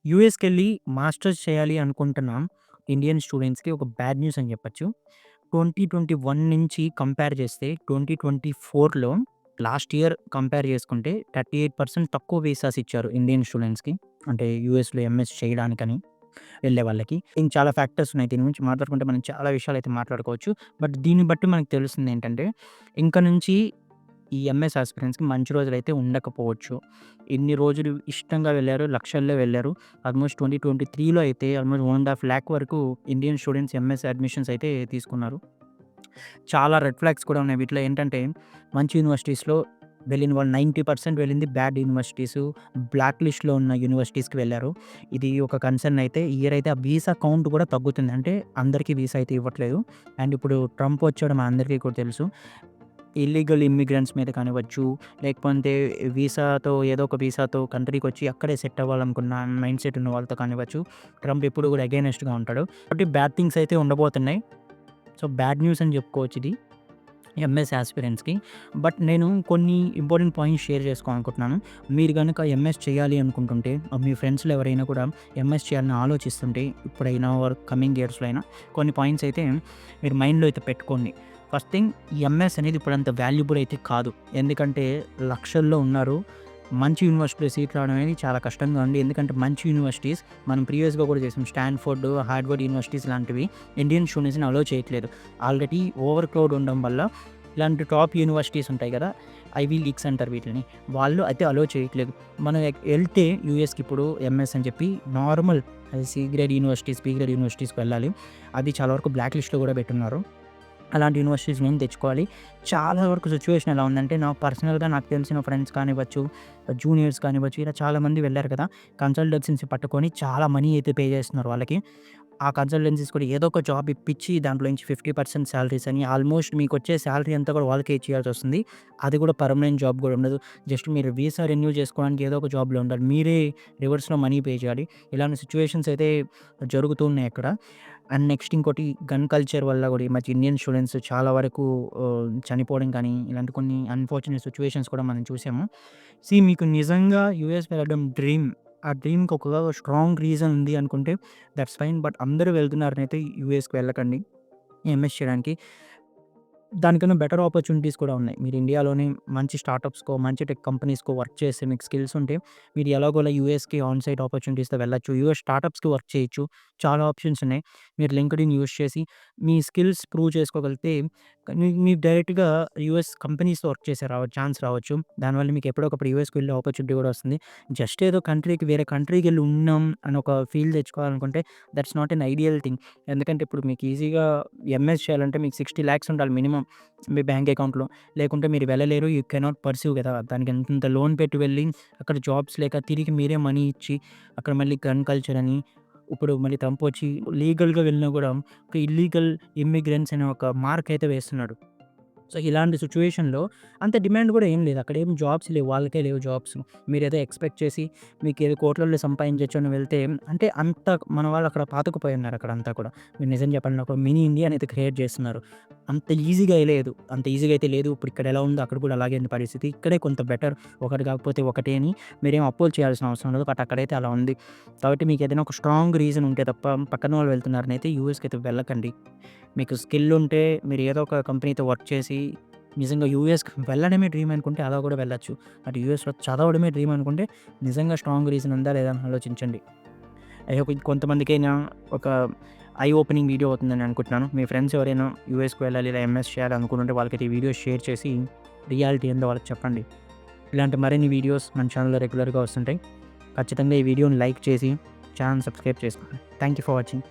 యూఎస్‌కెళ్ళి masters చేయాలి అనుకుంటున్న Indian స్టూడెంట్స్‌కి ఒక బ్యాడ్ న్యూస్ అని చెప్పొచ్చు. 2021 నుంచి కంపేర్ చేస్తే 2024లో లాస్ట్ ఇయర్ కంపేర్ చేసుకుంటే 38% తక్కువ వీసాస్ ఇచ్చారు ఇండియన్ స్టూడెంట్స్‌కి. అంటే యూఎస్‌లో ఎంఎస్ చేయడానికని వెళ్ళే వాళ్ళకి. ఇంక చాలా ఫ్యాక్టర్స్ ఉన్నాయి. దీని గురించి మాట్లాడుకుంటే మనం చాలా విషయాలైతే మాట్లాడుకోవచ్చు. బట్ దీన్ని బట్టి మనకు తెలుస్తుందేంటంటే, ఇంక నుంచి ఈ ఎంఎస్ ఆస్పిరెంట్స్‌కి మంచి రోజులైతే ఉండకపోవచ్చు. ఇన్ని రోజులు ఇష్టంగా వెళ్లారు. లక్షల్లో వెళ్లారు. ఆల్మోస్ట్ 2023లో అయితే ఆల్మోస్ట్ 1,50,000 వరకు ఇండియన్ స్టూడెంట్స్ ఎంఎస్ అడ్మిషన్స్ అయితే తీసుకున్నారు. చాలా రెడ్ ఫ్లాగ్స్ కూడా ఉన్నాయి. వీటిలో ఏంటంటే మంచి యూనివర్సిటీస్‌లో వెళ్ళిన వాళ్ళు 90% వెళ్ళింది బ్యాడ్ యూనివర్సిటీసు, బ్లాక్ లిస్ట్‌లో ఉన్న యూనివర్సిటీస్‌కి వెళ్లారు. ఇది ఒక కన్సర్న్ అయితే. ఈ ఇయర్ అయితే ఆ వీసా కౌంట్ కూడా తగ్గుతుంది. అంటే అందరికీ వీసా అయితే ఇవ్వట్లేదు. అండ్ ఇప్పుడు ట్రంప్ వచ్చాడు మనందరికీ కూడా తెలుసు. ఇల్లీగల్ ఇమ్మిగ్రెంట్స్ మీద కానివ్వచ్చు, లేకపోతే వీసాతో ఏదో ఒక వీసాతో కంట్రీకొచ్చి అక్కడే సెట్ అవ్వాలనుకున్న మైండ్ సెట్ ఉన్న వాళ్ళతో కానివ్వచ్చు, ట్రంప్ ఎప్పుడు కూడా అగైనెస్ట్‌గా ఉంటాడు. కాబట్టి బ్యాడ్ థింగ్స్ అయితే ఉండబోతున్నాయి. సో, బ్యాడ్ న్యూస్ అని చెప్పుకోవచ్చు ఇది ఎంఎస్ యాస్పిరెంట్స్‌కి. బట్ నేను కొన్ని ఇంపార్టెంట్ పాయింట్స్ షేర్ చేసుకోవాలనుకుంటున్నాను. మీరు గనుక ఎంఎస్ చేయాలి అనుకుంటుంటే, మీ ఫ్రెండ్స్‌లో ఎవరైనా కూడా ఎంఎస్ చేయాలని ఆలోచిస్తుంటే, ఇప్పుడైనా ఆర్ కమింగ్ ఇయర్స్‌లో అయినా కొన్ని పాయింట్స్ అయితే మీరు మైండ్‌లో అయితే పెట్టుకోండి. ఫస్ట్ థింగ్, ఈ ఎంఎస్ అనేది ఇప్పుడంత వాల్యుబుల్ అయితే కాదు. ఎందుకంటే లక్షల్లో ఉన్నారు. మంచి యూనివర్సిటీలో సీట్ రావడం అనేది చాలా కష్టంగా ఉంది. ఎందుకంటే మంచి యూనివర్సిటీస్ మనం ప్రీవియస్‌గా కూడా చేసాం. స్టాన్‌ఫోర్డ్, హార్వర్డ్ యూనివర్సిటీస్ లాంటివి ఇండియన్ స్టూడెంట్స్‌ని అలో చేయట్లేదు. ఆల్రెడీ ఓవర్ క్రౌడ్ ఉండడం వల్ల ఇలాంటి టాప్ యూనివర్సిటీస్ ఉంటాయి కదా! ఐవీ లీగ్స్ అంటారు వీటిని. వాళ్ళు అయితే అలో చేయట్లేదు. మనం ఎళ్తే యూఎస్‌కి ఇప్పుడు ఎంఎస్ అని చెప్పి normal C grade universities, B grade యూనివర్సిటీస్‌కి వెళ్ళాలి. అది చాలా వరకు బ్లాక్ లిస్ట్‌లో కూడా పెట్టున్నారు. అలాంటి యూనివర్సిటీస్ నుంచి తెచ్చుకోవాలి. చాలా వరకు సిట్యుయేషన్ ఎలా ఉందంటే, నాకు తెలిసిన ఫ్రెండ్స్ కానివ్వచ్చు, జూనియర్స్ కానివ్వచ్చు, ఇలా చాలామంది వెళ్లారు కదా! కన్సల్టెన్సీస్ పట్టుకొని చాలా మనీ అయితే పే చేస్తున్నారు వాళ్ళకి. ఆ కన్సల్టెన్సీస్ కూడా ఏదో ఒక జాబ్ ఇప్పించి దాంట్లో నుంచి 50% సాలరీస్ అని ఆల్మోస్ట్ మీకొచ్చే సాలరీ అంతా కూడా వాళ్ళకే ఇచ్చేయాల్సొస్తుంది. అది కూడా పర్మనెంట్ జాబ్ కూడా ఉండదు. జస్ట్ మీరు వీసా రెన్యూ చేసుకోవడానికి ఏదో ఒక జాబ్‌లో ఉండాలి. మీరే రివర్స్‌లో మనీ పే చేయాలి. ఇలాంటి సిట్యుయేషన్స్ అయితే జరుగుతూ ఉన్నాయి అక్కడ. అండ్ నెక్స్ట్ ఇంకోటి గన్ కల్చర్ వల్ల కూడా ఈ మధ్య ఇండియన్ స్టూడెంట్స్ చాలా వరకు చనిపోవడం కానీ, ఇలాంటి కొన్ని అన్‌ఫార్చునేట్ సిట్యుయేషన్స్ కూడా మనం చూసాము. మీకు నిజంగా యూఎస్ వెళ్ళడం డ్రీమ్. ఆ డ్రీమ్‌కి ఒక స్ట్రాంగ్ రీజన్ ఉంది అనుకుంటే దట్స్ ఫైన్. బట్ అందరూ వెళ్తున్నారనైతే యూఎస్‌కి వెళ్ళకండి ఎంఎస్ చేయడానికి. దానికన్నా బెటర్ ఆపర్చునిటీస్ కూడా ఉన్నాయి. మీరు ఇండియాలోనే మంచి స్టార్టప్స్‌కో, మంచి టెక్ కంపెనీస్‌కో వర్క్ చేసి మీకు స్కిల్స్ ఉంటే, మీరు ఎలాగోలా యూఎస్‌కి ఆన్ సైట్ ఆపర్చునిటీస్‌తో వెళ్ళొచ్చు. యూఎస్ స్టార్టప్స్‌కి వర్క్ చేయొచ్చు. చాలా ఆప్షన్స్ ఉన్నాయి. మీరు లింక్డ్ఇన్ యూజ్ చేసి మీ స్కిల్స్ ప్రూవ్ చేసుకోగలిగితే మీరు డైరెక్ట్‌గా యూఎస్ కంపెనీస్‌తో వర్క్ చేసే ఛాన్స్ రావచ్చు. దానివల్ల మీకు ఎప్పుడోకప్పుడు యూఎస్‌కి వెళ్ళే ఆపర్చునిటీ కూడా వస్తుంది. జస్ట్ ఏదో వేరే కంట్రీకెళ్ళి ఉన్నాం అని ఒక ఫీల్ తెచ్చుకోవాలనుకుంటే that's not an ideal thing. ఎందుకంటే ఇప్పుడు మీకు ఈజీగా ఎంఎస్ చేయాలంటే మీకు 60,00,000 ఉండాలి మినిమమ్ మీ బ్యాంక్ అకౌంట్‌లో. లేకుంటే మీరు వెళ్ళలేరు. యూ కెనాట్ పర్సీవ్ కదా! దానికి అంతంత లోన్ పెట్టి వెళ్ళి అక్కడ జాబ్స్ లేక తిరిగి మీరే మనీ ఇచ్చి అక్కడ మళ్ళీ గన్ కల్చర్ అని ఇప్పుడు మళ్ళీ ట్రంప్ వచ్చి లీగల్‌గా వెళ్ళినా కూడా ఒక ఇల్లీగల్ ఇమ్మిగ్రెంట్స్ అనే ఒక మార్క్ అయితే వేస్తున్నాడు. సో, ఇలాంటి సిట్యుయేషన్‌లో అంత డిమాండ్ గూడా ఏం లేదు. అక్కడేం జాబ్స్ లేవు. వాళ్ళకే లేవు జాబ్స్. మీరేదో ఎక్స్‌పెక్ట్ చేసి మీకేదో కోట్లల్లో సంపాదించొచ్చు అని వెళ్తే అంటే అంత మన వాళ్ళు అక్కడ పాతుకుపోయున్నారు అక్కడంతా కూడా. మీరు నిజం చెప్పాలంటే ఒక మినీ ఇండియా అనేది క్రియేట్ చేస్తున్నారు. అంత ఈజీగా లేదు. అంత ఈజీగా అయితే లేదు. ఇప్పుడు ఇక్కడ ఎలా ఉందో అక్కడ కూడా అలాగే ఉంది పరిస్థితి. ఇక్కడే కొంత బెటర్. ఒకటి కాకపోతే ఒకటి అని మీరేం అపోజ్ చేయాల్సిన అవసరం లేదు. బట్ అక్కడైతే అలా ఉంది. కాబట్టి మీకేదైనా ఒక స్ట్రాంగ్ రీజన్ ఉంటే తప్ప పక్కన వాళ్ళు వెళ్తున్నారనైతే యూఎస్‌కైతే వెళ్ళకండి. మీకు స్కిల్ ఉంటే మీరు ఏదో ఒక కంపెనీతో వర్క్ చేసి నిజంగా యూఎస్‌కి వెళ్ళడమే డ్రీమ్ అనుకుంటే అలా కూడా వెళ్ళొచ్చు. బట్ యూఎస్‌లో చదవడమే డ్రీమ్ అనుకుంటే నిజంగా స్ట్రాంగ్ రీజన్ ఉందా లేదా అని ఆలోచించండి. ఐ హోప్ ఇది కొంతమందికైనా ఒక ఐ ఓపెనింగ్ వీడియో అవుతుందని అనుకుంటున్నాను. మీ ఫ్రెండ్స్ ఎవరైనా యూఎస్‌కి వెళ్ళాలి ఇలా ఎంఎస్ చేయాలి అనుకుంటుంటే వాళ్ళకైతే ఈ వీడియో షేర్ చేసి రియాలిటీ ఏందో వాళ్ళకి చెప్పండి. ఇలాంటి మరిన్ని వీడియోస్ మన ఛానల్‌లో రెగ్యులర్‌గా వస్తుంటాయి. ఖచ్చితంగా ఈ వీడియోని లైక్ చేసి ఛానల్ సబ్స్క్రైబ్ చేసుకోండి. Thank you for watching.